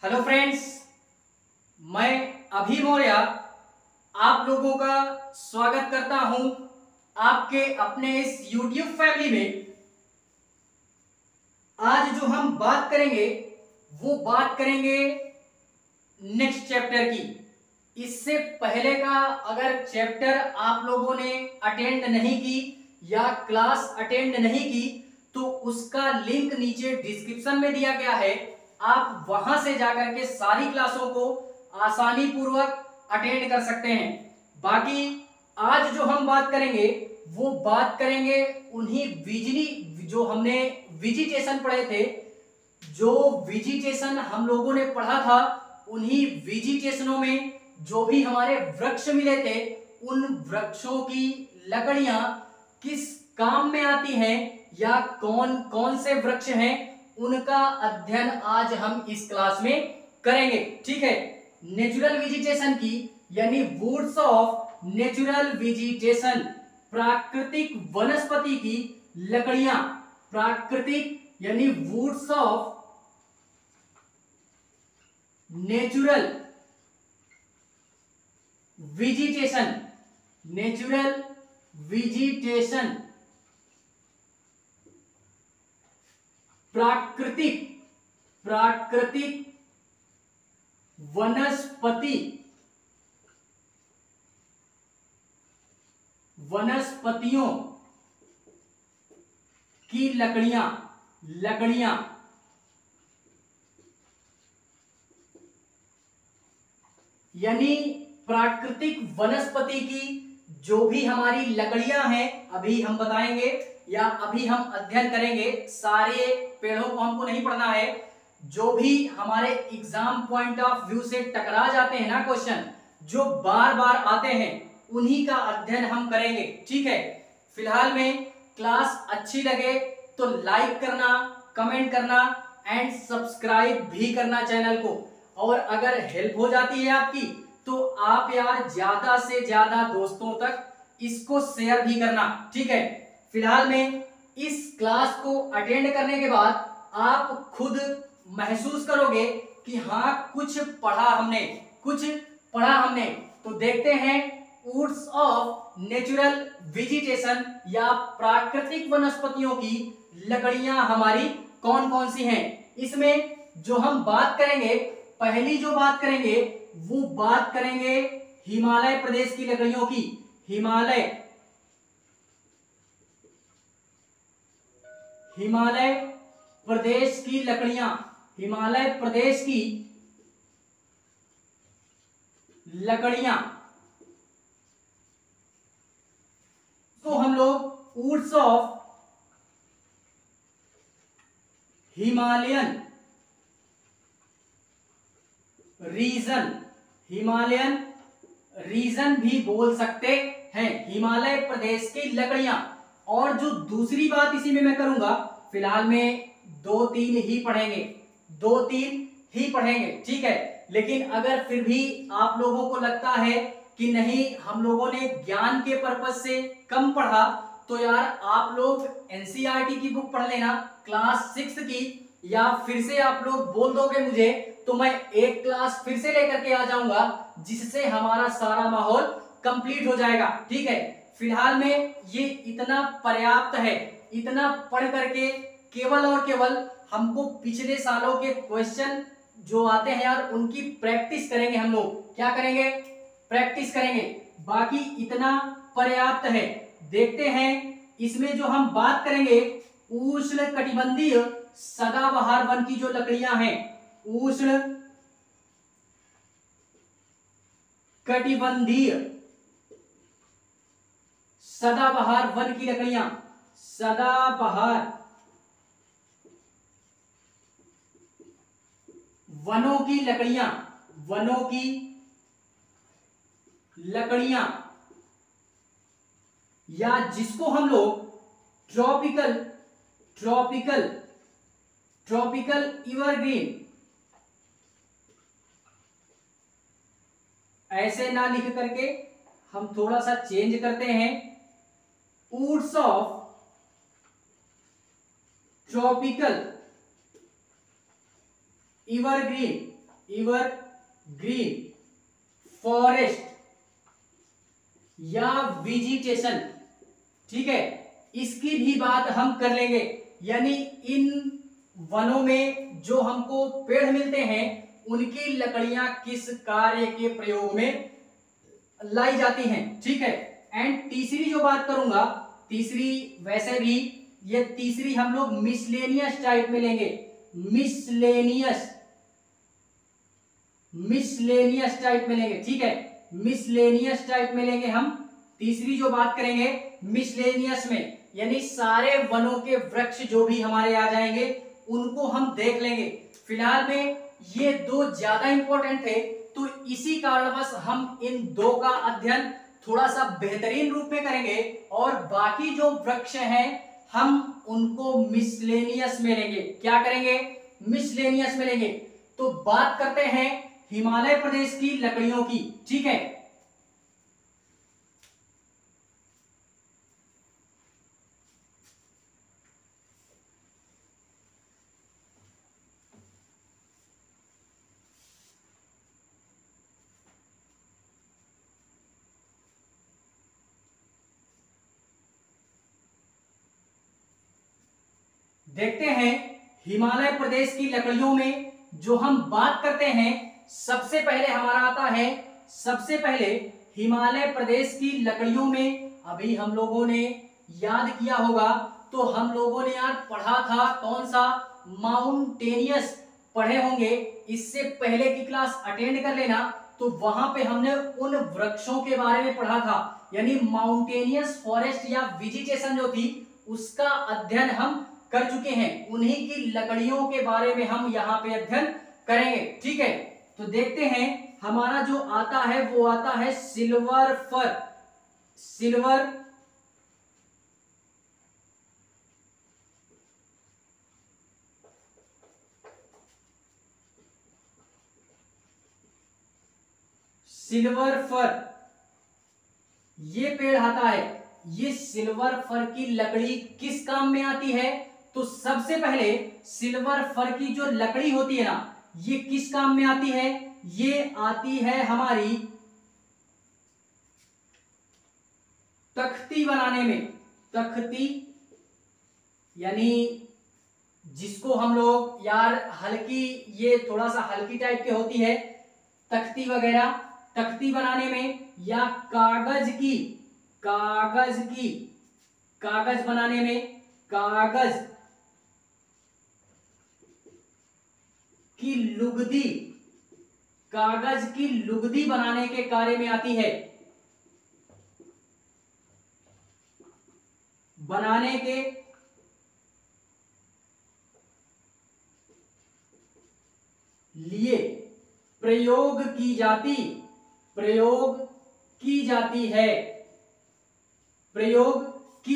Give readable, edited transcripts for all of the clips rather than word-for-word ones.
Hello friends, मैं अभी मौर्य आप लोगों का स्वागत करता हूं आपके अपने इस YouTube फैमिली में। आज जो हम बात करेंगे वो बात करेंगे नेक्स्ट चैप्टर की। इससे पहले का अगर चैप्टर आप लोगों ने अटेंड नहीं की या क्लास अटेंड नहीं की तो उसका लिंक नीचे डिस्क्रिप्शन में दिया गया है। आप वहां से जाकर के सारी क्लासों को आसानी पूर्वक अटेंड कर सकते हैं। बाकी आज जो हम बात करेंगे वो बात करेंगे उन्हीं विजिनी जो हमने विजिटेशन पढ़े थे। जो विजिटेशन हम लोगों ने पढ़ा था उन्हीं विजिटेशनों में जो भी हमारे वृक्ष मिले थे उन वृक्षों की लकड़ियां किस काम में आती हैं या कौन कौन से वृक्ष हैं उनका अध्ययन आज हम इस क्लास में करेंगे। ठीक है, नेचुरल वेजिटेशन की यानी वुड्स ऑफ नेचुरल वेजिटेशन, प्राकृतिक वनस्पति की लकड़ियां, प्राकृतिक यानी woods of natural vegetation, natural vegetation, प्राकृतिक प्राकृतिक वनस्पति, वनस्पतियों की लकड़ियां, लकड़ियां यानी प्राकृतिक वनस्पति की जो भी हमारी लकड़ियां हैं अभी हम बताएंगे या अभी हम अध्ययन करेंगे। सारे पेड़ों को हमको नहीं पढ़ना है, जो भी हमारे एग्जाम पॉइंट ऑफ व्यू से टकरा जाते हैं ना क्वेश्चन, जो बार बार आते हैं उन्हीं का अध्ययन हम करेंगे। ठीक है, फिलहाल में क्लास अच्छी लगे तो लाइक करना, कमेंट करना एंड सब्सक्राइब भी करना चैनल को। और अगर हेल्प हो जाती है आपकी तो आप यार ज्यादा से ज्यादा दोस्तों तक इसको शेयर भी करना। ठीक है, फिलहाल में इस क्लास को अटेंड करने के बाद आप खुद महसूस करोगे कि हाँ कुछ पढ़ा हमने, कुछ पढ़ा हमने। तो देखते हैं वुड्स ऑफ नेचुरल वेजिटेशन या प्राकृतिक वनस्पतियों की लकड़ियां हमारी कौन कौन सी हैं। इसमें जो हम बात करेंगे, पहली जो बात करेंगे वो बात करेंगे हिमालय प्रदेश की लकड़ियों की। हिमालय हिमालय प्रदेश की लकड़ियां, हिमालय प्रदेश की लकड़ियां तो हम लोग woods of Himalayan region, Himalayan region भी बोल सकते हैं, हिमालय प्रदेश की लकड़ियां। और जो दूसरी बात इसी में मैं करूंगा, फिलहाल में दो तीन ही पढ़ेंगे, दो तीन ही पढ़ेंगे। ठीक है, लेकिन अगर फिर भी आप लोगों को लगता है कि नहीं हम लोगों ने ज्ञान के पर्पज से कम पढ़ा तो यार आप लोग एनसीईआरटी की बुक पढ़ लेना क्लास 6 की, या फिर से आप लोग बोल दोगे मुझे तो मैं एक क्लास फिर से लेकर के आ जाऊंगा जिससे हमारा सारा माहौल कंप्लीट हो जाएगा। ठीक है, फिलहाल में ये इतना पर्याप्त है, इतना पढ़ करके केवल और केवल हमको पिछले सालों के क्वेश्चन जो आते हैं यार उनकी प्रैक्टिस करेंगे। हम लोग क्या करेंगे? प्रैक्टिस करेंगे। बाकी इतना पर्याप्त है। देखते हैं इसमें जो हम बात करेंगे उष्ण कटिबंधीय सदाबहार वन की जो लकड़ियां हैं, उष्ण कटिबंधीय सदाबहार वन की लकड़ियां, सदाबहार वनों की लकड़ियां, वनों की लकड़ियां या जिसको हम लोग ट्रॉपिकल ट्रॉपिकल ट्रॉपिकल एवरग्रीन, ऐसे ना लिख करके हम थोड़ा सा चेंज करते हैं, woods of tropical evergreen, evergreen forest या वेजिटेशन, ठीक है, इसकी भी बात हम कर लेंगे। यानी इन वनों में जो हमको पेड़ मिलते हैं उनकी लकड़ियां किस कार्य के प्रयोग में लाई जाती हैं, ठीक है। एंड तीसरी जो बात करूंगा, तीसरी वैसे भी ये तीसरी हम लोग मिसलेनियस टाइप में लेंगे, मिसलेनियस टाइप में लेंगे, ठीक है, मिसलेनियस टाइप में लेंगे हम। तीसरी जो बात करेंगे मिसलेनियस में, यानी सारे वनों के वृक्ष जो भी हमारे आ जाएंगे उनको हम देख लेंगे। फिलहाल में ये दो ज्यादा इंपॉर्टेंट थे, तो इसी कारणवश हम इन दो का अध्ययन थोड़ा सा बेहतरीन रूप में करेंगे और बाकी जो वृक्ष हैं हम उनको मिसलेनियस में लेंगे। क्या करेंगे? मिसलेनियस में लेंगे। तो बात करते हैं हिमालय प्रदेश की लकड़ियों की, ठीक है। देखते हैं हिमालय प्रदेश की लकड़ियों में जो हम बात करते हैं, सबसे पहले हमारा आता है, सबसे पहले हिमालय प्रदेश की लकड़ियों में अभी हम लोगों ने याद किया होगा, तो हम लोगों ने यार पढ़ा था कौन सा, माउंटेनियस पढ़े होंगे। इससे पहले की क्लास अटेंड कर लेना, तो वहां पे हमने उन वृक्षों के बारे में पढ़ा था, यानी माउंटेनियस फॉरेस्ट या वेजिटेशन जो थी उसका अध्ययन हम कर चुके हैं। उन्हीं की लकड़ियों के बारे में हम यहाँ पे अध्ययन करेंगे, ठीक है। तो देखते हैं हमारा जो आता है वो आता है सिल्वर फर, सिल्वर फर ये पेड़ आता है। ये सिल्वर फर की लकड़ी किस काम में आती है? तो सबसे पहले सिल्वर फर की जो लकड़ी होती है ना, ये किस काम में आती है? ये आती है हमारी तख्ती बनाने में। तख्ती यानी जिसको हम लोग यार हल्की, ये थोड़ा सा हल्की टाइप की होती है तख्ती वगैरह, तख्ती बनाने में, या कागज बनाने में, कागज की लुगदी, कागज की लुगदी बनाने के कार्य में आती है। बनाने के लिए प्रयोग की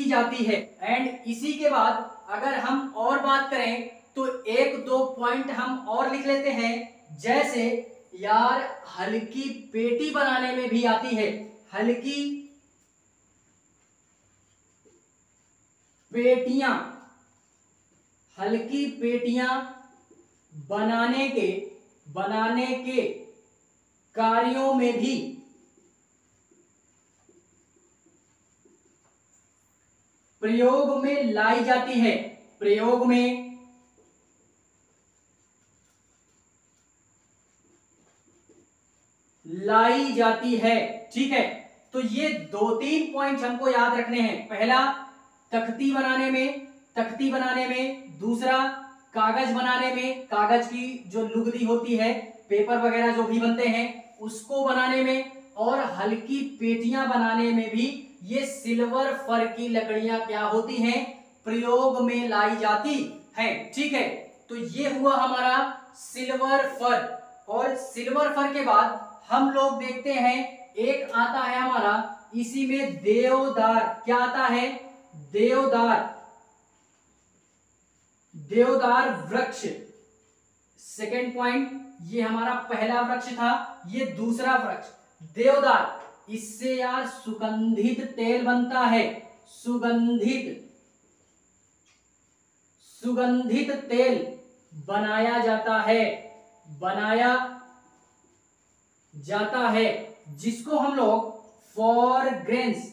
जाती है। एंड इसी के बाद अगर हम और बात करें तो एक दो पॉइंट हम और लिख लेते हैं, जैसे यार हल्की पेटी बनाने में भी आती है। हल्की पेटियां बनाने के कार्यों में भी प्रयोग में लाई जाती है। प्रयोग में लाई जाती है, ठीक है। तो ये दो तीन पॉइंट हमको याद रखने हैं। पहला तख्ती बनाने में, दूसरा कागज बनाने में, कागज की जो लुगदी होती है, पेपर वगैरह जो भी बनते हैं उसको बनाने में, और हल्की पेटियां बनाने में भी ये सिल्वर फर की लकड़ियां क्या होती हैं? प्रयोग में लाई जाती हैं, ठीक है। तो ये हुआ हमारा सिल्वर फर। और सिल्वर फर के बाद हम लोग देखते हैं एक आता है हमारा, इसी में देवदार। क्या आता है? देवदार वृक्ष। सेकेंड पॉइंट, ये हमारा पहला वृक्ष था, ये दूसरा वृक्ष देवदार। इससे यार सुगंधित तेल बनता है। सुगंधित तेल बनाया जाता है। जाता है, जिसको हम लोग फॉरग्रेन्स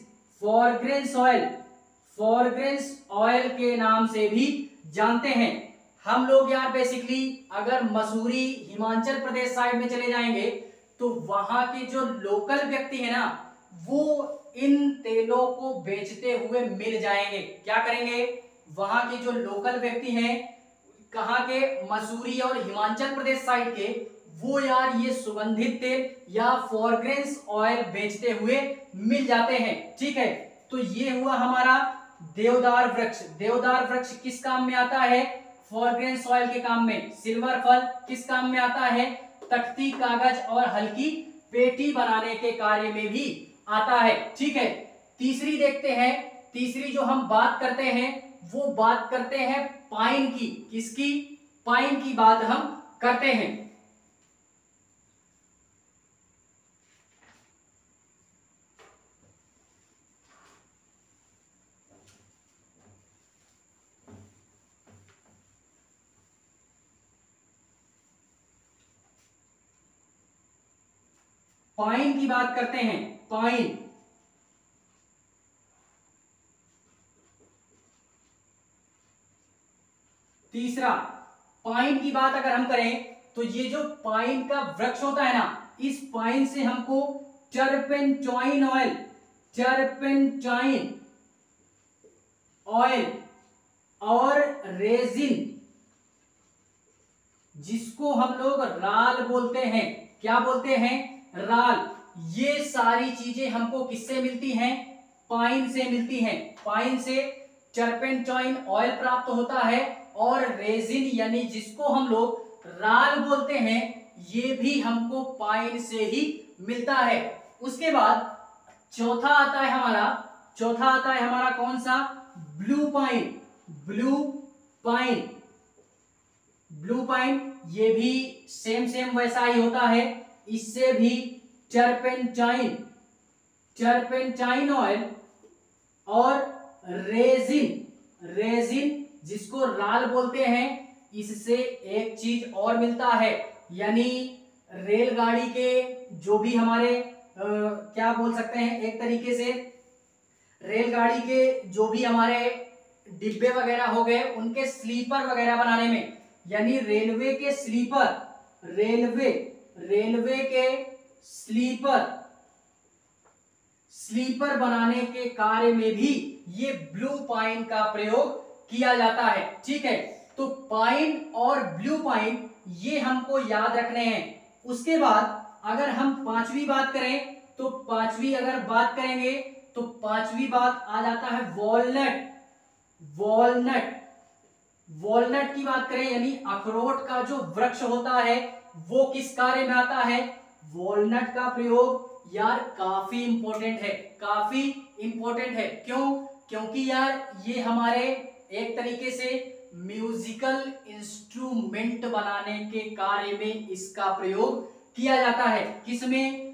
ऑयल के नाम से भी जानते हैं। हम लोग यार बेसिकली अगर मसूरी हिमाचल प्रदेश साइड में चले जाएंगे तो वहां के जो लोकल व्यक्ति है ना, वो इन तेलों को बेचते हुए मिल जाएंगे। क्या करेंगे? वहां के जो लोकल व्यक्ति हैं, कहाँ के, मसूरी और हिमाचल प्रदेश साइड के, वो यार ये सुगंधित तेल या फॉरग्रेन्स ऑयल बेचते हुए मिल जाते हैं। ठीक है, तो ये हुआ हमारा देवदार वृक्ष। देवदार वृक्ष किस काम में आता है? फॉरग्रेन्स ऑयल के काम में। सिल्वर फल किस काम में आता है? तख्ती, कागज और हल्की पेटी बनाने के कार्य में भी आता है। ठीक है, तीसरी देखते हैं। तीसरी जो हम बात करते हैं वो बात करते हैं पाइन की। किसकी? पाइन की बात हम करते हैं। पाइन की बात करते हैं। पाइन, तीसरा पाइन की बात अगर हम करें तो ये जो पाइन का वृक्ष होता है ना, इस पाइन से हमको टर्पेंटाइन ऑयल और रेजिन, जिसको हम लोग राल बोलते हैं। क्या बोलते हैं? राल। ये सारी चीजें हमको किससे मिलती हैं? पाइन से मिलती हैं। पाइन से टर्पेंटाइन ऑयल प्राप्त होता है और रेजिन यानी जिसको हम लोग राल बोलते हैं, ये भी हमको पाइन से ही मिलता है। उसके बाद चौथा आता है हमारा कौन सा? Blue pine. ये भी सेम वैसा ही होता है। इससे भी टर्पेंटाइन ऑयल और रेजिन जिसको राल बोलते हैं, इससे एक चीज और मिलता है, यानी रेलगाड़ी के जो भी हमारे क्या बोल सकते हैं, एक तरीके से रेलगाड़ी के जो भी हमारे डिब्बे वगैरह हो गए, उनके स्लीपर वगैरह बनाने में, यानी रेलवे के स्लीपर बनाने के कार्य में भी ये ब्लू पाइन का प्रयोग किया जाता है। ठीक है, तो पाइन और ब्लू पाइन ये हमको याद रखने हैं। उसके बाद अगर हम पांचवी बात करें तो पांचवी अगर बात करेंगे तो पांचवी बात आ जाता है वॉलनट की बात करें, यानी अखरोट का जो वृक्ष होता है वो किस कार्य में आता है? वॉलनट का प्रयोग यार काफी इंपॉर्टेंट है। क्यों? क्योंकि यार ये हमारे एक तरीके से म्यूजिकल इंस्ट्रूमेंट बनाने के कार्य में इसका प्रयोग किया जाता है। किसमें?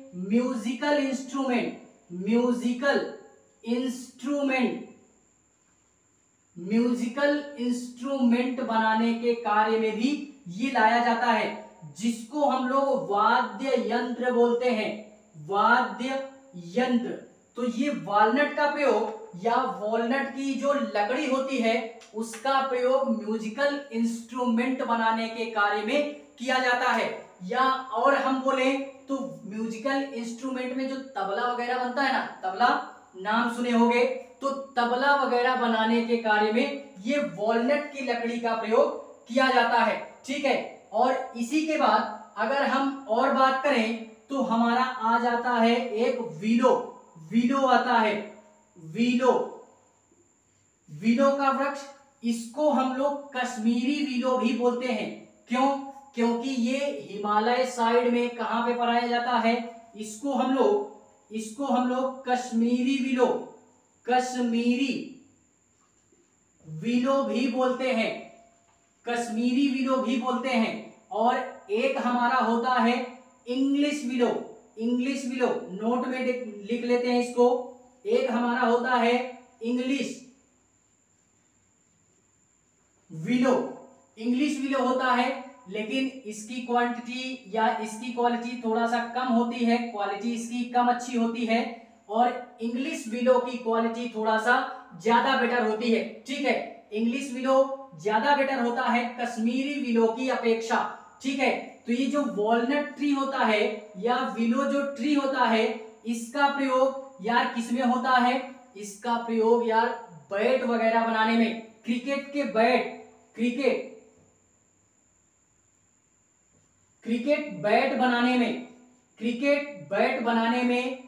म्यूजिकल इंस्ट्रूमेंट बनाने के कार्य में भी ये लाया जाता है, जिसको हम लोग वाद्य यंत्र बोलते हैं। वाद्य यंत्र। तो ये वॉलनट का प्रयोग या वॉलनट की जो लकड़ी होती है उसका प्रयोग म्यूजिकल इंस्ट्रूमेंट बनाने के कार्य में किया जाता है। या और हम बोले तो म्यूजिकल इंस्ट्रूमेंट में जो तबला वगैरह बनता है ना, तबला नाम सुने होंगे, तो तबला वगैरह बनाने के कार्य में ये वॉलनट की लकड़ी का प्रयोग किया जाता है। ठीक है, और इसी के बाद अगर हम और बात करें तो हमारा आ जाता है एक विलो आता है। विलो का वृक्ष, इसको हम लोग कश्मीरी विलो भी बोलते हैं। क्यों? क्योंकि ये हिमालय साइड में कहां पे पाया जाता है? इसको हम लोग कश्मीरी विलो भी बोलते हैं। और एक हमारा होता है इंग्लिश विलो, नोट में लिख लेते हैं इसको। एक हमारा होता है इंग्लिश विलो होता है। लेकिन इसकी क्वांटिटी या इसकी क्वालिटी थोड़ा सा कम होती है, क्वालिटी इसकी कम अच्छी होती है, और इंग्लिश विलो की क्वालिटी थोड़ा सा ज्यादा बेटर होती है। ठीक है, इंग्लिश विलो ज्यादा बेटर होता है कश्मीरी विलो की अपेक्षा। ठीक है, तो ये जो वॉलनट ट्री होता है या विलो जो ट्री होता है, इसका प्रयोग यार किसमें होता है? इसका प्रयोग यार बैट वगैरह बनाने में, क्रिकेट के बैट, क्रिकेट बैट बनाने में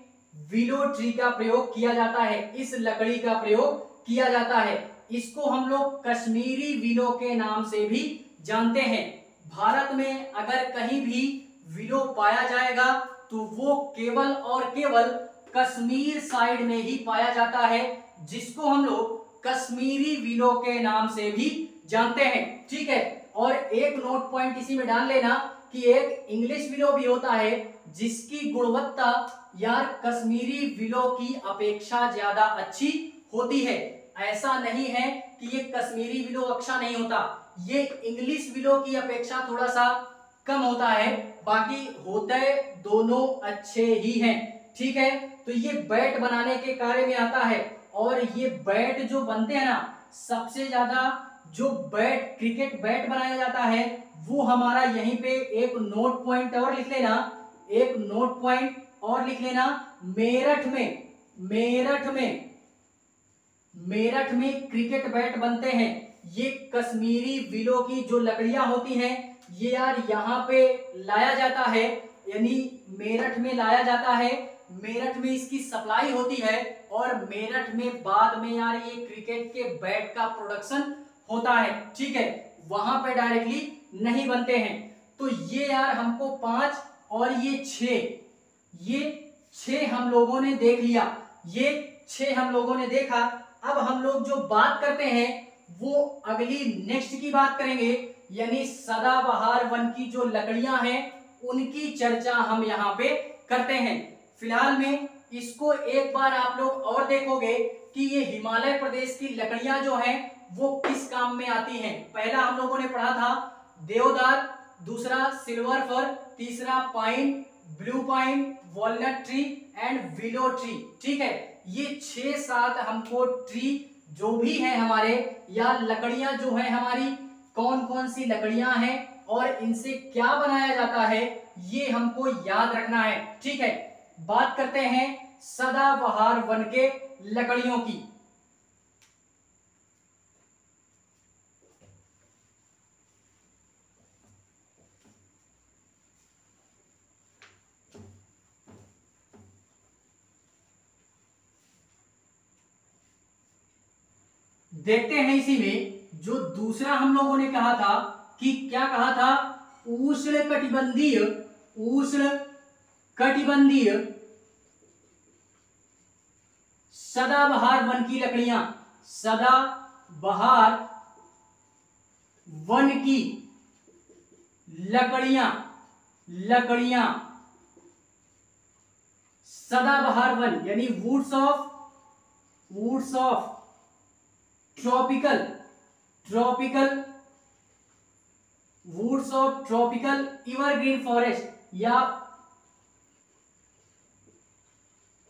विलो ट्री का प्रयोग किया जाता है, इस लकड़ी का प्रयोग किया जाता है। इसको हम लोग कश्मीरी विलो के नाम से भी जानते हैं। भारत में अगर कहीं भी विलो पाया जाएगा तो वो केवल और केवल कश्मीर साइड में ही पाया जाता है, जिसको हम लोग कश्मीरी विलो के नाम से भी जानते हैं। ठीक है, और एक नोट पॉइंट इसी में डाल लेना कि एक इंग्लिश विलो भी होता है जिसकी गुणवत्ता यार कश्मीरी विलो की अपेक्षा ज्यादा अच्छी होती है। ऐसा नहीं है कि ये कश्मीरी विलो अच्छा नहीं होता, ये इंग्लिश विलो की अपेक्षा थोड़ा सा कम होता है, बाकी होते दोनों अच्छे ही हैं। ठीक है, तो ये बैट बनाने के कार्य में आता है, और ये बैट जो बनते हैं ना, सबसे ज्यादा जो बैट, क्रिकेट बैट बनाया जाता है, वो हमारा यहीं पे एक नोट पॉइंट और लिख लेना, एक नोट पॉइंट और लिख लेना, मेरठ में क्रिकेट बैट बनते हैं। ये कश्मीरी विलो की जो लकड़ियां होती हैं, ये यार यहाँ पे लाया जाता है, यानी मेरठ में लाया जाता है, मेरठ में इसकी सप्लाई होती है, और मेरठ में बाद में यार ये क्रिकेट के बैट का प्रोडक्शन होता है। ठीक है, वहां पे डायरेक्टली नहीं बनते हैं। तो ये यार हमको 5 और ये 6 हम लोगों ने देख लिया, ये 6 हम लोगों ने देखा। अब हम लोग जो बात करते हैं वो अगली नेक्स्ट की बात करेंगे, यानी सदाबहार वन की जो लकड़ियां हैं उनकी चर्चा हम यहाँ पे करते हैं। फिलहाल में इसको एक बार आप लोग और देखोगे कि ये हिमालय प्रदेश की लकड़ियां जो हैं वो किस काम में आती हैं। पहला हम लोगों ने पढ़ा था देवदार, दूसरा सिल्वर फर, तीसरा pine, blue pine, walnut tree and willow tree. ठीक है, ये 6-7 हमको ट्री जो भी है हमारे, या लकड़ियां जो है हमारी, कौन कौन सी लकड़ियां हैं और इनसे क्या बनाया जाता है, ये हमको याद रखना है। ठीक है, बात करते हैं सदाबहार वन के लकड़ियों की। देखते हैं इसी में जो दूसरा हम लोगों ने कहा था कि क्या कहा था, उष्ण कटिबंधीय सदाबहार वन की लकड़ियां, सदाबहार वन की लकड़ियां सदाबहार वन यानी woods of tropical woods of tropical evergreen forest या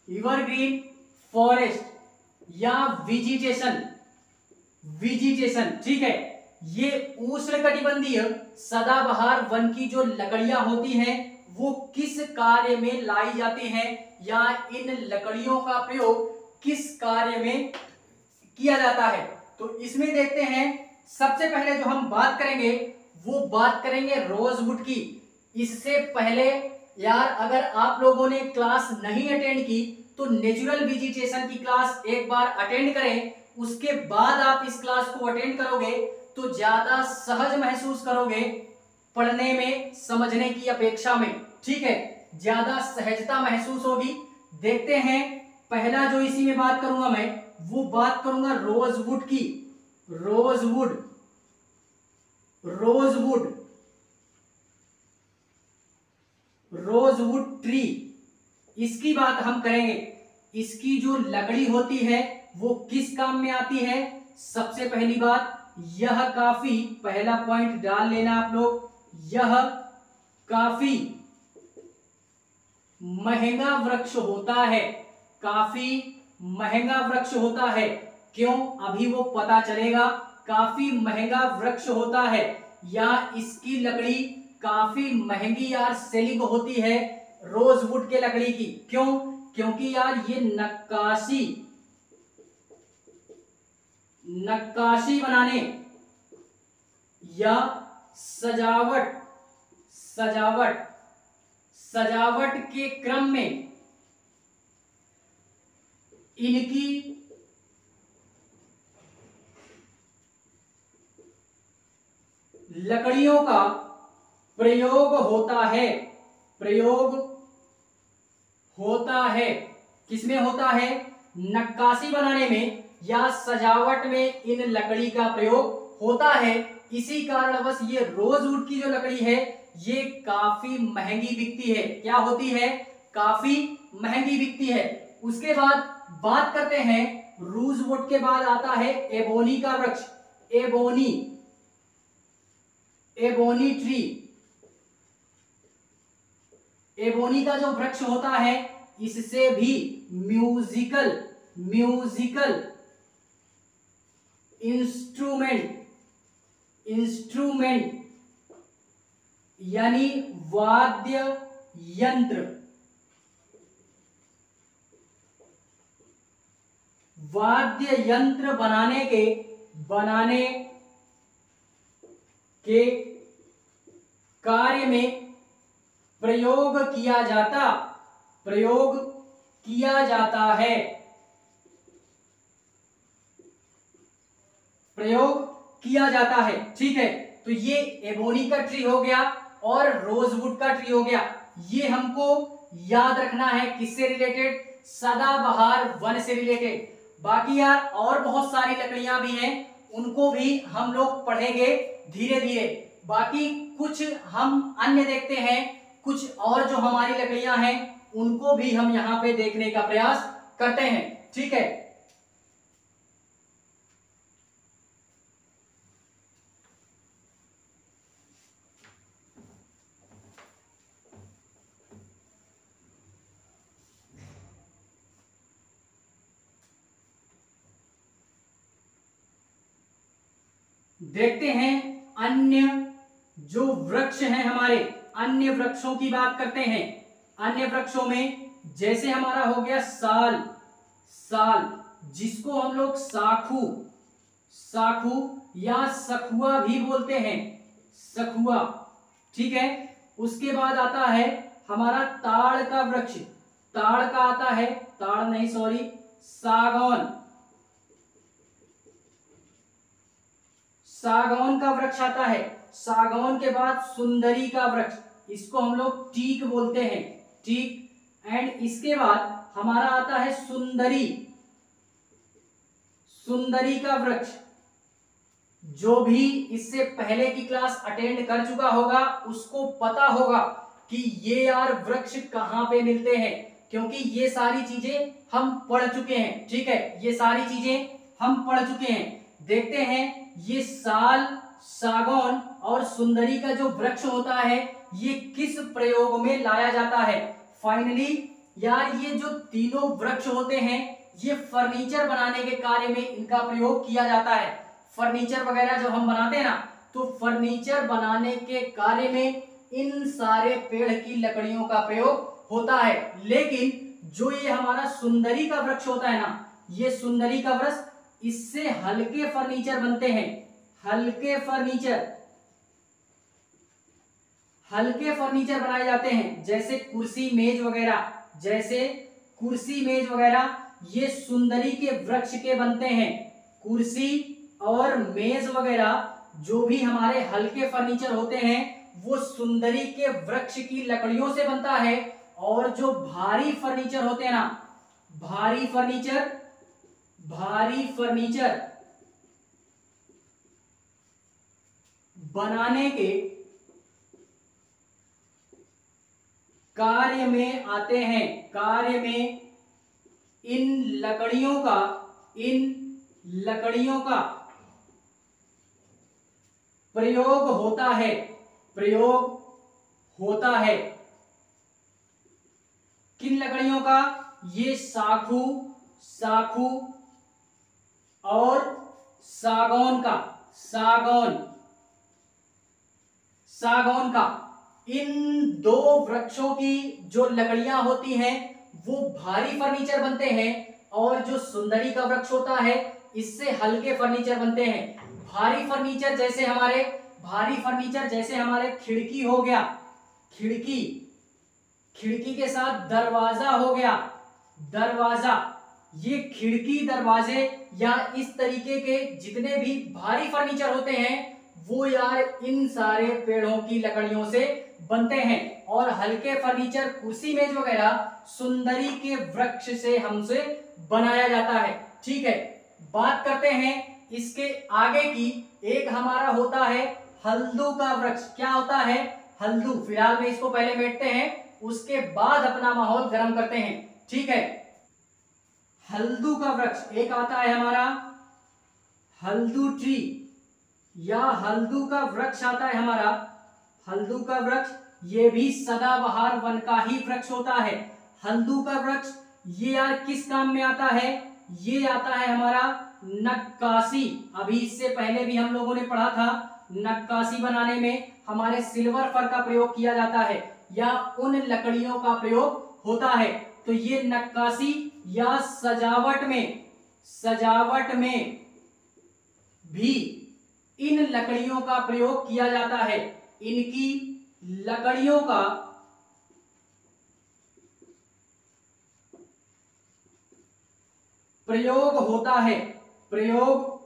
एवरग्रीन फॉरेस्ट या विजिटेशन। ठीक है, ये उष्णकटिबंधीय सदाबहार वन की जो लकड़ियां होती हैं वो किस कार्य में लाई जाती हैं, या इन लकड़ियों का प्रयोग किस कार्य में किया जाता है। तो इसमें देखते हैं, सबसे पहले जो हम बात करेंगे वो बात करेंगे रोजवुड की। इससे पहले यार अगर आप लोगों ने क्लास नहीं अटेंड की तो नेचुरल वेजिटेशन की क्लास एक बार अटेंड करें, उसके बाद आप इस क्लास को अटेंड करोगे तो ज्यादा सहज महसूस करोगे पढ़ने में, समझने की अपेक्षा में। ठीक है, ज्यादा सहजता महसूस होगी। देखते हैं, पहला जो इसी में बात करूंगा मैं वो बात करूंगा रोजवुड की। रोजवुड ट्री, इसकी बात हम करेंगे। इसकी जो लकड़ी होती है वो किस काम में आती है। सबसे पहली बात, यह काफी, पहला पॉइंट डाल लेना आप लोग, यह काफी महंगा वृक्ष होता है, काफी महंगा वृक्ष होता है। क्यों, अभी वो पता चलेगा। काफी महंगा वृक्ष होता है या इसकी लकड़ी काफी महंगी यार सेलिंग होती है रोजवुड के लकड़ी की। क्यों, क्योंकि यार ये नक्काशी बनाने या सजावट के क्रम में इनकी लकड़ियों का प्रयोग होता है। किसमें होता है, नक्काशी बनाने में या सजावट में इन लकड़ी का प्रयोग होता है। इसी कारणवश ये रोजवुड की जो लकड़ी है ये काफी महंगी बिकती है। क्या होती है, काफी महंगी बिकती है। उसके बाद बात करते हैं रोजवुड के बाद आता है एबोनी का वृक्ष, एबोनी ट्री। एबोनी का जो वृक्ष होता है इससे भी म्यूजिकल इंस्ट्रूमेंट यानी वाद्य यंत्र बनाने के कार्य में प्रयोग किया जाता है। ठीक है, तो ये एबोनी का ट्री हो गया और रोजवुड का ट्री हो गया। ये हमको याद रखना है किससे रिलेटेड, सदाबहार वन से रिलेटेड। बाकी यार और बहुत सारी लकड़ियां भी हैं, उनको भी हम लोग पढ़ेंगे धीरे धीरे। बाकी कुछ हम अन्य देखते हैं, कुछ और जो हमारी लकड़ियां हैं उनको भी हम यहां पे देखने का प्रयास करते हैं। ठीक है, देखते हैं अन्य जो वृक्ष हैं हमारे, अन्य वृक्षों की बात करते हैं। अन्य वृक्षों में जैसे हमारा हो गया साल, जिसको हम लोग साखू या सखुआ भी बोलते हैं, सखुआ। ठीक है, उसके बाद आता है हमारा ताड़ का वृक्ष, ताड़ का आता है, ताड़ नहीं सॉरी, सागौन का वृक्ष आता है। सागौन के बाद सुंदरी का वृक्ष, इसको हम लोग टीक बोलते हैं, टीक। एंड इसके बाद हमारा आता है सुंदरी का वृक्ष। जो भी इससे पहले की क्लास अटेंड कर चुका होगा उसको पता होगा कि ये यार वृक्ष कहां पे मिलते हैं, क्योंकि ये सारी चीजें हम पढ़ चुके हैं। ठीक है, ये सारी चीजें हम पढ़ चुके हैं। देखते हैं ये साल, सागौन और सुंदरी का जो वृक्ष होता है ये किस प्रयोग में लाया जाता है। फाइनली यार ये जो तीनों वृक्ष होते हैं ये फर्नीचर बनाने के कार्य में इनका प्रयोग किया जाता है। फर्नीचर वगैरह जब हम बनाते हैं ना, तो फर्नीचर बनाने के कार्य में इन सारे पेड़ की लकड़ियों का प्रयोग होता है। लेकिन जो ये हमारा सुंदरी का वृक्ष होता है ना, ये सुंदरी का वृक्ष, इससे हल्के फर्नीचर बनते हैं, हल्के फर्नीचर बनाए जाते हैं। जैसे कुर्सी मेज वगैरह, ये सुंदरी के वृक्ष के बनते हैं। कुर्सी और मेज वगैरह जो भी हमारे हल्के फर्नीचर होते हैं वो सुंदरी के वृक्ष की लकड़ियों से बनता है। और जो भारी फर्नीचर होते हैं ना, भारी फर्नीचर बनाने के कार्य में आते हैं, कार्य में इन लकड़ियों का प्रयोग होता है। प्रयोग होता है। किन लकड़ियों का? ये साखू, साखू और सागौन का, सागौन, सागौन का। इन दो वृक्षों की जो लकड़ियां होती हैं वो भारी फर्नीचर बनते हैं, और जो सुंदरी का वृक्ष होता है इससे हल्के फर्नीचर बनते हैं। भारी फर्नीचर जैसे हमारे, भारी फर्नीचर जैसे हमारे खिड़की हो गया, खिड़की, खिड़की के साथ दरवाजा हो गया, दरवाजा। ये खिड़की, दरवाजे या इस तरीके के जितने भी भारी फर्नीचर होते हैं वो यार इन सारे पेड़ों की लकड़ियों से बनते हैं। और हल्के फर्नीचर, कुर्सी मेज वगैरह सुंदरी के वृक्ष से हमसे बनाया जाता है। ठीक है, बात करते हैं इसके आगे की। एक हमारा होता है हल्दू का वृक्ष। क्या होता है? हल्दू। फिलहाल में इसको पहले मेटते हैं, उसके बाद अपना माहौल गर्म करते हैं। ठीक है, हल्दू का वृक्ष एक आता है हमारा हल्दू ट्री, या हल्दू का वृक्ष आता है हमारा। हल्दू का वृक्ष ये भी सदाबहार वन का ही वृक्ष होता है। हल्दू का वृक्ष ये यार किस काम में आता है? ये आता है हमारा नक्काशी। अभी इससे पहले भी हम लोगों ने पढ़ा था, नक्काशी बनाने में हमारे सिल्वर फर का प्रयोग किया जाता है या उन लकड़ियों का प्रयोग होता है। तो ये नक्काशी या सजावट में, सजावट में भी इन लकड़ियों का प्रयोग किया जाता है। इनकी लकड़ियों का प्रयोग होता है, प्रयोग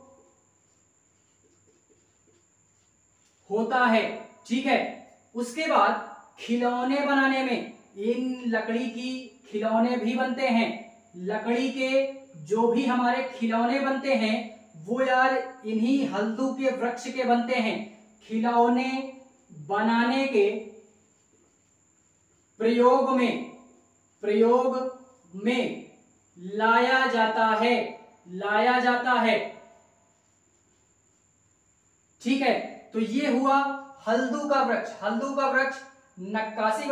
होता है। ठीक है, उसके बाद खिलौने बनाने में इन लकड़ी की खिलौने भी बनते हैं। लकड़ी के जो भी हमारे खिलौने बनते हैं वो यार इन्हीं हल्दू के वृक्ष के बनते हैं। खिलौने बनाने के प्रयोग में लाया जाता है, लाया जाता है। ठीक है, तो ये हुआ हल्दू का वृक्ष। हल्दू का वृक्ष नक्काशी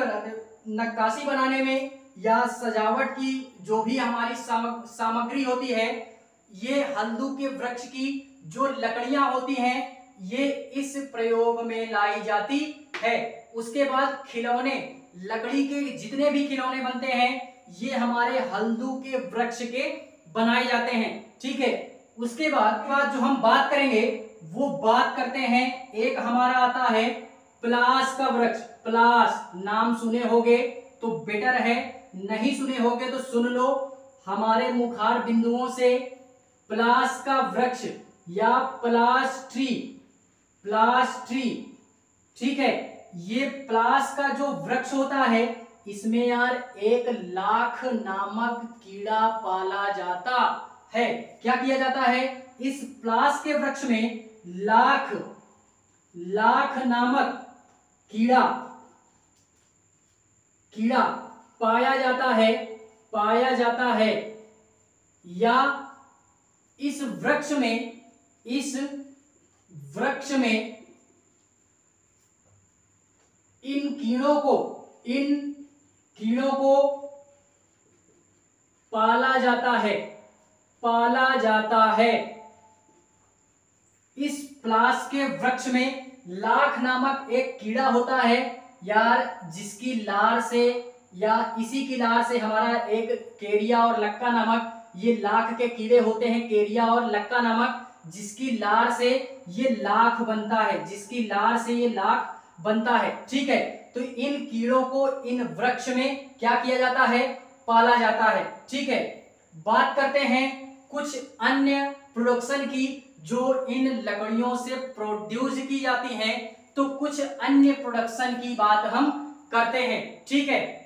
बनाने में या सजावट की जो भी हमारी सामग्री होती है, ये हल्दू के वृक्ष की जो लकड़ियां होती हैं ये इस प्रयोग में लाई जाती है। उसके बाद खिलौने, लकड़ी के जितने भी खिलौने बनते हैं ये हमारे हल्दू के वृक्ष के बनाए जाते हैं। ठीक है, उसके बाद जो हम बात करेंगे वो बात करते हैं, एक हमारा आता है पलास का वृक्ष। पलास नाम सुने होगे तो बेटर है, नहीं सुने होगे तो सुन लो। हमारे मुखार बिंदुओं से पलास का वृक्ष या पलास ट्री, पलास ट्री। ठीक है, ये पलास का जो वृक्ष होता है इसमें यार 1 लाख नामक कीड़ा पाला जाता है। क्या किया जाता है? इस पलास के वृक्ष में लाख नामक कीड़ा पाया जाता है, या इस वृक्ष में इन कीड़ों को पाला जाता है। इस पलास के वृक्ष में लाख नामक एक कीड़ा होता है यार, जिसकी लार से या इसी की लार से हमारा एक केरिया और लक्का नामक ये लाख के कीड़े होते हैं, केरिया और लक्का नामक, जिसकी लार से ये लाख बनता है, जिसकी लार से ये लाख बनता है। ठीक है, तो इन कीड़ों को इन वृक्ष में क्या किया जाता है? पाला जाता है। ठीक है, बात करते हैं कुछ अन्य प्रोडक्शन की जो इन लकड़ियों से प्रोड्यूस की जाती हैं, तो कुछ अन्य प्रोडक्शन की बात हम करते हैं। ठीक है,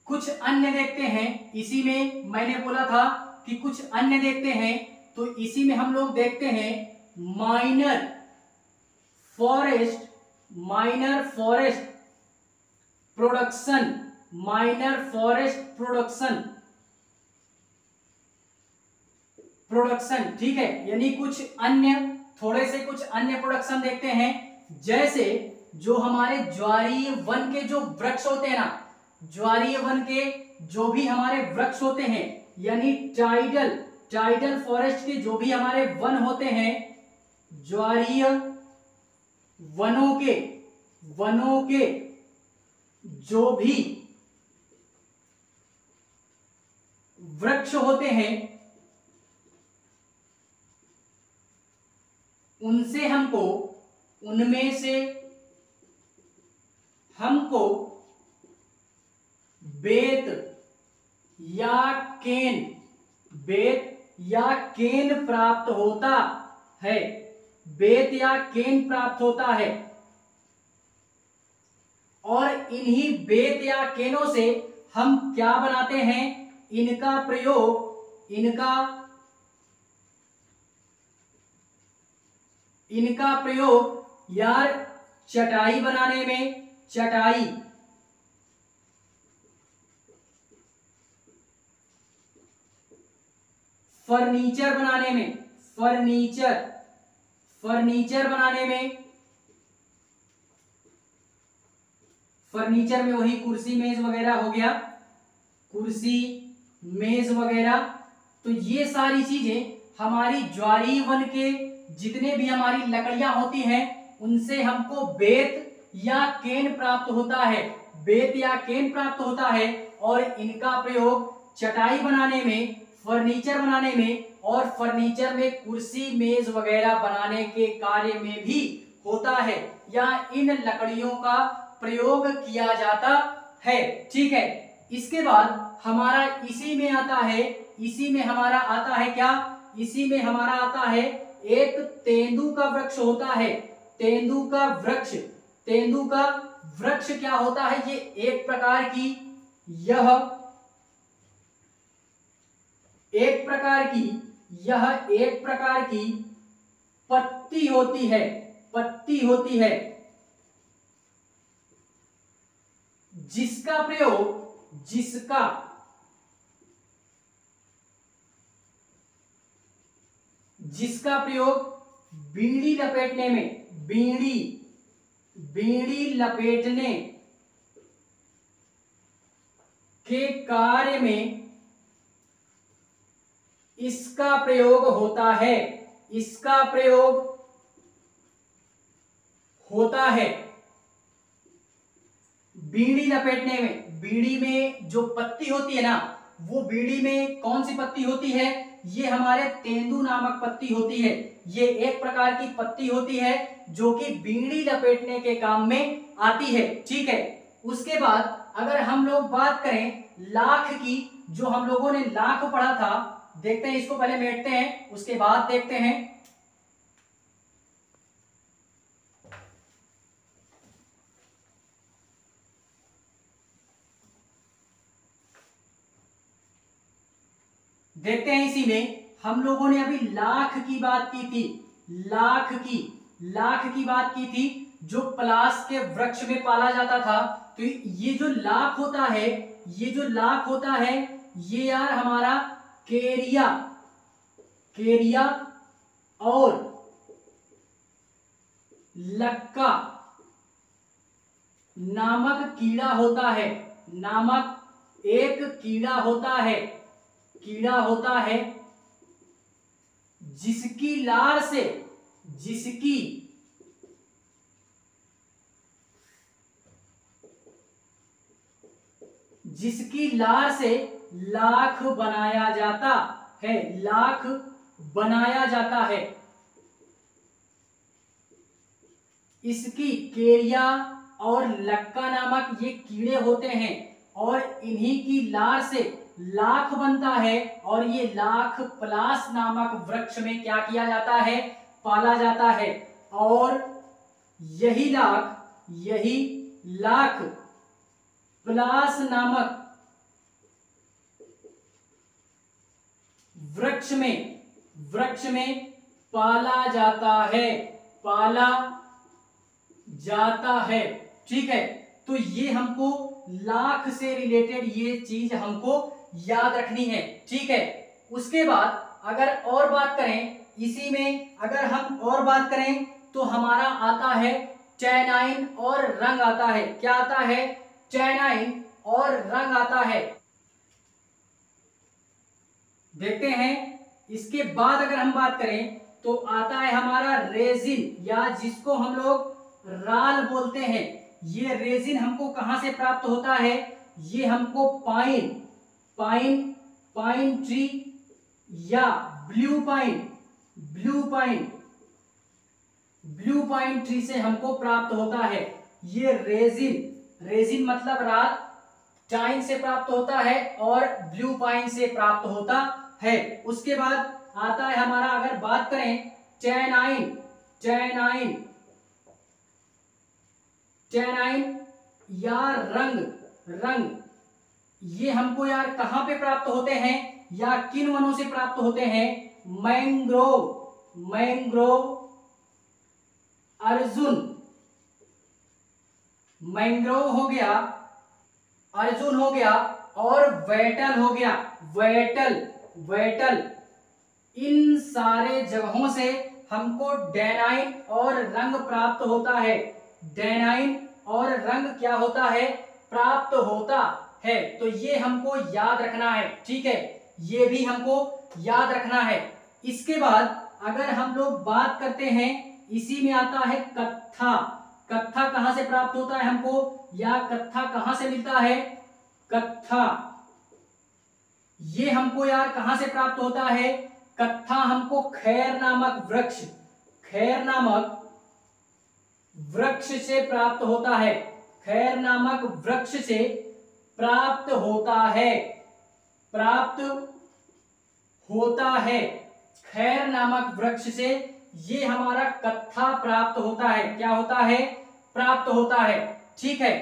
कुछ अन्य देखते हैं। इसी में मैंने बोला था कि कुछ अन्य देखते हैं, तो इसी में हम लोग देखते हैं माइनर फॉरेस्ट प्रोडक्शन, ठीक है। यानी कुछ अन्य, थोड़े से कुछ अन्य प्रोडक्शन देखते हैं, जैसे जो हमारे ज्वारीय वन के जो वृक्ष होते हैं ना, ज्वारीय वन के जो भी हमारे वृक्ष होते हैं, यानी टाइडल फॉरेस्ट के जो भी हमारे वन होते हैं, ज्वारीय वनों के जो भी वृक्ष होते हैं, उनमें से हमको बेत या केन प्राप्त होता है, और इन्हीं बेत या केनों से हम क्या बनाते हैं, इनका प्रयोग यार चटाई बनाने में, फर्नीचर बनाने में, फर्नीचर में वही कुर्सी मेज वगैरह हो गया, तो ये सारी चीजें हमारी ज्वारीय वन के जितने भी हमारी लकड़ियां होती हैं, उनसे हमको बेत या केन प्राप्त होता है, और इनका प्रयोग चटाई बनाने में, फर्नीचर बनाने में, और फर्नीचर में कुर्सी मेज वगैरह बनाने के कार्य में भी होता है, या इन लकड़ियों का प्रयोग किया जाता है, ठीक है। इसके बाद हमारा इसी में हमारा आता है एक तेंदू का वृक्ष होता है। तेंदू का वृक्ष क्या होता है, ये एक प्रकार की पत्ती होती है, जिसका प्रयोग बीड़ी लपेटने के कार्य में इसका प्रयोग होता है। बीड़ी लपेटने में, बीड़ी में जो पत्ती होती है ना, वो बीड़ी में कौन सी पत्ती होती है, ये हमारे तेंदू नामक पत्ती होती है। ये एक प्रकार की पत्ती होती है जो कि बीड़ी लपेटने के काम में आती है, ठीक है। उसके बाद अगर हम लोग बात करें लाख की, जो हम लोगों ने लाख पढ़ा था, देखते हैं, इसको पहले मेटते हैं, उसके बाद देखते हैं। देखते हैं, इसी में हम लोगों ने अभी लाख की बात की थी, लाख की बात की थी, जो पलाश के वृक्ष में पाला जाता था। तो ये जो लाख होता है, ये यार हमारा केरिया और लक्का नामक कीड़ा होता है, जिसकी लार से लाख बनाया जाता है। इसकी केरिया और लक्का नामक ये कीड़े होते हैं, और इन्हीं की लार से लाख बनता है, और ये लाख पलाश नामक वृक्ष में क्या किया जाता है, पाला जाता है। और यही लाख पलाश नामक वृक्ष में वृक्ष में पाला जाता है, पाला जाता है। ठीक है, तो ये हमको लाख से रिलेटेड ये चीज हमको याद रखनी है। ठीक है, उसके बाद अगर और बात करें इसी में, अगर हम और बात करें तो हमारा आता है टेनाइन और रंग आता है। क्या आता है? टेनाइन और रंग आता है। देखते हैं, इसके बाद अगर हम बात करें तो आता है हमारा रेजिन, या जिसको हम लोग राल बोलते हैं। ये रेजिन हमको कहां से प्राप्त होता है? ये हमको पाइन, पाइन पाइन ट्री या blue pine, blue pine, blue pine tree से हमको प्राप्त होता है। ये रेजिन, रेजिन मतलब राल, टाइन से प्राप्त होता है और ब्लू पाइन से प्राप्त होता है। उसके बाद आता है हमारा, अगर बात करें टेनाइन, टेनाइन, टेनाइन या रंग, रंग, ये हमको यार कहां पे प्राप्त होते हैं या किन वनों से प्राप्त होते हैं? मैंग्रोव, मैंग्रोव, अर्जुन, मैंग्रोव हो गया, अर्जुन हो गया और वेटल हो गया, वेटल, वेटल। इन सारे जगहों से हमको डेनाइन और रंग प्राप्त होता है। डेनाइन और रंग क्या होता है? प्राप्त होता है। तो ये हमको याद रखना है। ठीक है, ये भी हमको याद रखना है। इसके बाद अगर हम लोग बात करते हैं, इसी में आता है कत्था। कत्था कहां से प्राप्त होता है हमको, या कत्था कहां से मिलता है? कत्था ये हमको यार कहां से प्राप्त होता है? कत्था हमको खैर नामक वृक्ष, खैर नामक वृक्ष से प्राप्त होता है। खैर नामक वृक्ष से प्राप्त होता है, प्राप्त होता है। खैर नामक वृक्ष से ये हमारा कत्था प्राप्त होता है। क्या होता है? प्राप्त होता है। ठीक है,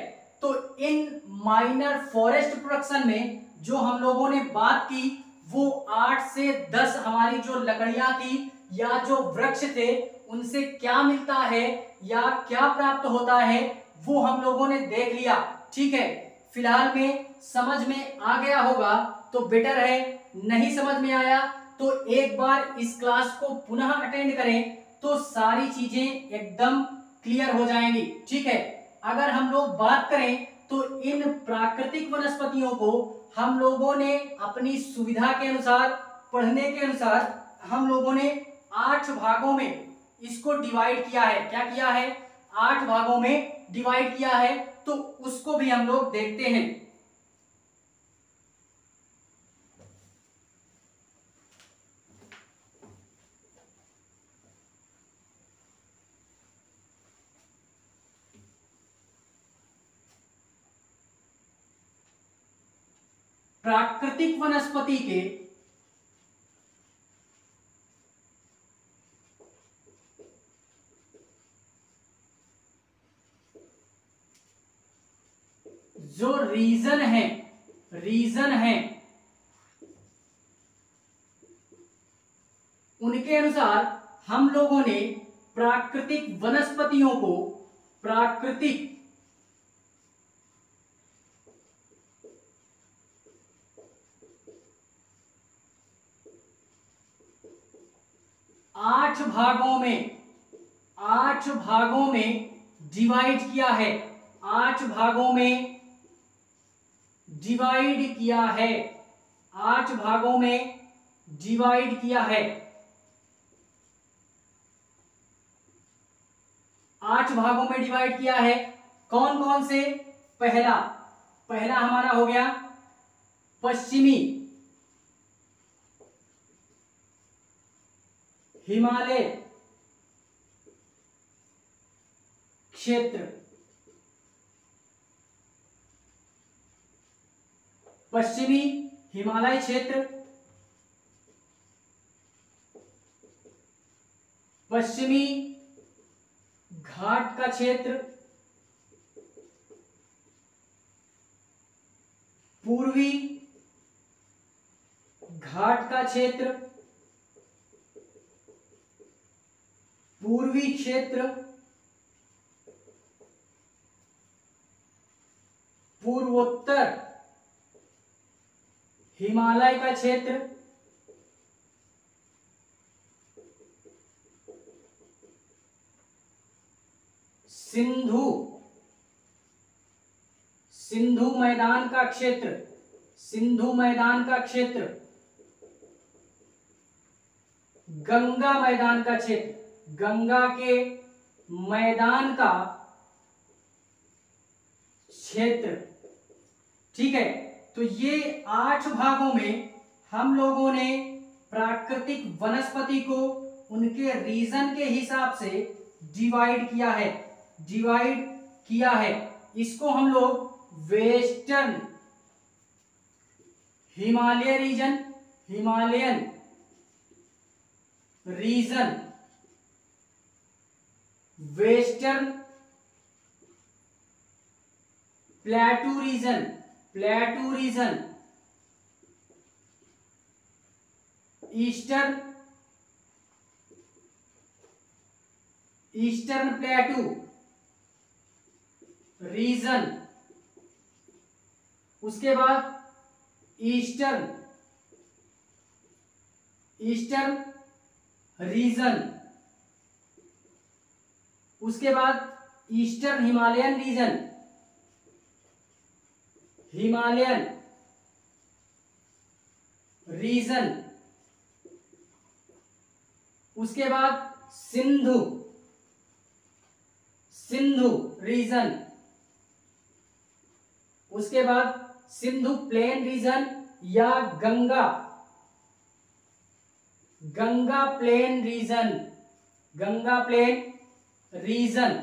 तो इन माइनर फॉरेस्ट प्रोडक्शन में जो हम लोगों ने बात की वो 8 से 10 हमारी जो लकड़ियां थी या जो वृक्ष थे उनसे क्या मिलता है या क्या प्राप्त होता है वो हम लोगों ने देख लिया। ठीक है, फिलहाल में समझ में आ गया होगा तो बेटर है, नहीं समझ में आया तो एक बार इस क्लास को पुनः अटेंड करें तो सारी चीजें एकदम क्लियर हो जाएंगी। ठीक है, अगर हम लोग बात करें तो इन प्राकृतिक वनस्पतियों को हम लोगों ने अपनी सुविधा के अनुसार, पढ़ने के अनुसार हम लोगों ने 8 भागों में इसको डिवाइड किया है। क्या किया है? 8 भागों में डिवाइड किया है, तो उसको भी हम लोग देखते हैं। प्राकृतिक वनस्पति के जो रीजन है, रीजन है, उनके अनुसार हम लोगों ने प्राकृतिक वनस्पतियों को प्राकृतिक आठ भागों में डिवाइड किया है। 8 भागों में डिवाइड किया है। 8 भागों में डिवाइड किया है। 8 भागों में डिवाइड किया है। कौन कौन से? पहला, पहला हमारा हो गया पश्चिमी हिमालय क्षेत्र, पश्चिमी हिमालय क्षेत्र, पश्चिमी घाट का क्षेत्र, पूर्वी घाट का क्षेत्र, पूर्वी क्षेत्र, पूर्वोत्तर हिमालय का क्षेत्र, सिंधु, सिंधु मैदान का क्षेत्र, सिंधु मैदान का क्षेत्र, गंगा मैदान का क्षेत्र, गंगा के मैदान का क्षेत्र। ठीक है, तो ये 8 भागों में हम लोगों ने प्राकृतिक वनस्पति को उनके रीजन के हिसाब से डिवाइड किया है, डिवाइड किया है। इसको हम लोग western Himalaya region, Himalayan region, western plateau region, plateau region, eastern, eastern plateau region, उसके बाद ईस्टर्न, ईस्टर्न रीजन, उसके बाद eastern Himalayan region, Himalayan region, उसके बाद सिंधु, सिंधु रीजन, उसके बाद सिंधु प्लेन रीजन या Ganga, Ganga plain region, Ganga plain region.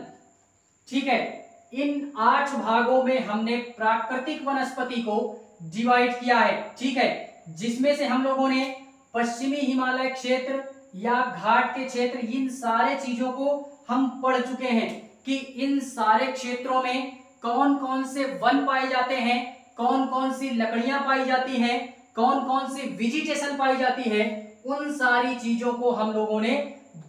ठीक है, इन 8 भागों में हमने प्राकृतिक वनस्पति को डिवाइड किया है। ठीक है, जिसमें से हम लोगों ने पश्चिमी हिमालय क्षेत्र या घाट के क्षेत्र, इन सारे चीजों को हम पढ़ चुके हैं कि इन सारे क्षेत्रों में कौन कौन से वन पाए जाते हैं, कौन कौन सी लकड़ियां पाई जाती हैं, कौन कौन सी वेजिटेशन पाई जाती है। उन सारी चीजों को हम लोगों ने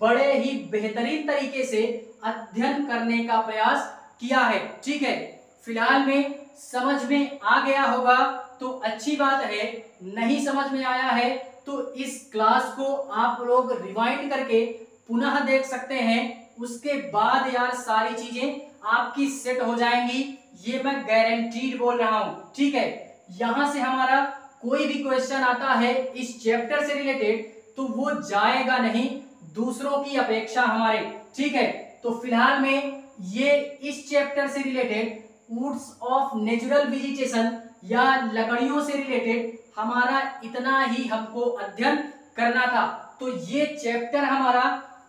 बड़े ही बेहतरीन तरीके से अध्ययन करने का प्रयास किया है। ठीक है, फिलहाल में समझ में आ गया होगा तो अच्छी बात है, नहीं समझ में आया है तो इस क्लास को आप लोग रिवाइंड करके पुनः देख सकते हैं। उसके बाद यार सारी चीजें आपकी सेट हो जाएंगी, ये मैं गारंटीड बोल रहा हूं। ठीक है, यहां से हमारा कोई भी क्वेश्चन आता है इस चैप्टर से रिलेटेड तो वो जाएगा नहीं दूसरों की अपेक्षा हमारे। ठीक है, तो फिलहाल में ये इस चैप्टर से related woods of natural vegetation या लकड़ियों से रिलेटेड हमारा इतना ही हमको अध्ययन करना था। तो ये चैप्टर हमारा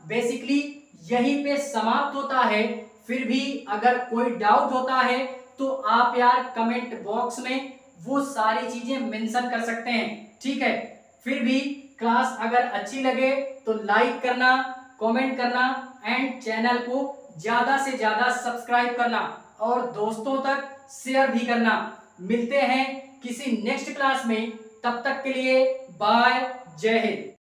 बेसिकली यहीं पे समाप्त होता है। फिर भी अगर कोई डाउट होता है तो आप यार कमेंट बॉक्स में वो सारी चीजें मेंशन कर सकते हैं। ठीक है, फिर भी क्लास अगर अच्छी लगे तो लाइक करना, कमेंट करना एंड चैनल को ज्यादा से ज्यादा सब्सक्राइब करना और दोस्तों तक शेयर भी करना। मिलते हैं किसी नेक्स्ट क्लास में, तब तक के लिए बाय, जय हिंद।